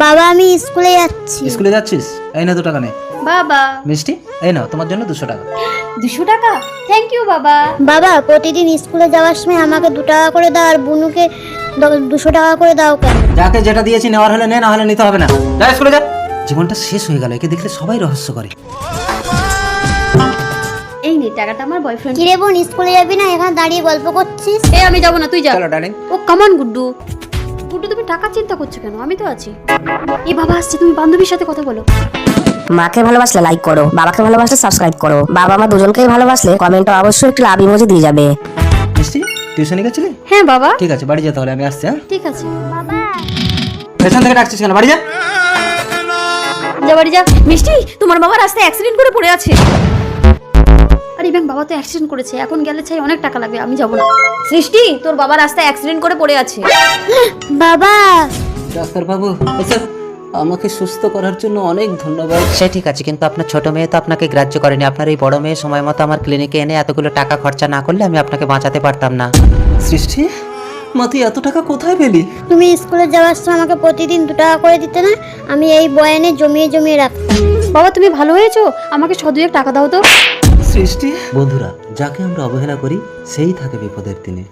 বাবা আমি স্কুলে যাচ্ছি। স্কুলে যাচ্ছিস? এই না 2 টাকা নে। বাবা মিষ্টি এই নাও তোমার জন্য 200 টাকা। 200 টাকা? থ্যাংক ইউ বাবা। বাবা প্রতিদিন স্কুলে যাওয়ার সময় আমাকে 2 টাকা করে দাও আর বুনুকে 200 টাকা করে দাও কেন? যাকে যেটা দিয়েছি নেওয়ার হলে নে, না হলে নিতে হবে না। যা স্কুলে যা। জীবনটা শেষ হয়ে গেল, একে দেখলে সবাই রহস্য করে। এই নে টাকাটা আমার বয়ফ্রেন্ড। কিরে বোন স্কুলে যাবি না? এখানে দাঁড়িয়ে গল্প করছিস? এই আমি যাব না, তুই যা। চলো ডার্লিং। ও কামান গুড্ডু। গুড্ডু তুমি টাকা চিন্তা করছো কেন? আমি তো আছি। এই বাবা আসছে, তুমি বান্ধবীর সাথে কথা বলো। মাকে ভালোবাসলে লাইক করো, বাবাকে ভালোবাসলে সাবস্ক্রাইব করো, বাবা মা দুজনকেই ভালোবাসলে কমেন্টে অবশ্যই একটি লাভ ইমোজি দিয়ে যাবে। মিষ্টি টিউশনে গেছিলি? হ্যাঁ বাবা। ঠিক আছে বাড়ি যেতে হলে আমি আসছি। হ্যাঁ ঠিক আছে বাবা পেছন থেকে ডাকছিস কেন? বাড়ি যা। যা বাড়ি যা। মিষ্টি তোমার বাবা রাস্তায় অ্যাক্সিডেন্ট করে পড়ে আছে। আরে ব্যাং বাবা তো অ্যাক্সিডেন্ট করেছে, এখন গেলে চাই অনেক টাকা লাগবে, আমি যাব না। সৃষ্টি তোর বাবা রাস্তায় অ্যাক্সিডেন্ট করে পড়ে আছে। বাবা ডাক্তার বাবু আমাকে সুস্থ করার জন্য অনেক ধন্যবাদ। সে ঠিক আছে, কিন্তু আপনার ছোট মেয়ে তো আপনাকে গ্রাহ্য করেনি। আপনার এই বড় মেয়ে সময় মতো আমার ক্লিনিকে এনে এতগুলো টাকা খরচা না করলে আমি আপনাকে বাঁচাতে পারতাম না। সৃষ্টি মা তুই এত টাকা কোথায় পেলি? তুমি স্কুলে যাওয়ার সময় আমাকে প্রতিদিন 2 টাকা করে দিতে না? আমি এই বয়ানে জমিয়ে জমিয়ে রাখতাম। বাবা তুমি ভালো হয়েছো, আমাকে 100-2 টাকা দাও তো। সৃষ্টি বন্ধুরা, যাকে আমরা অবহেলা করি সেই থাকে বিপদের দিনে।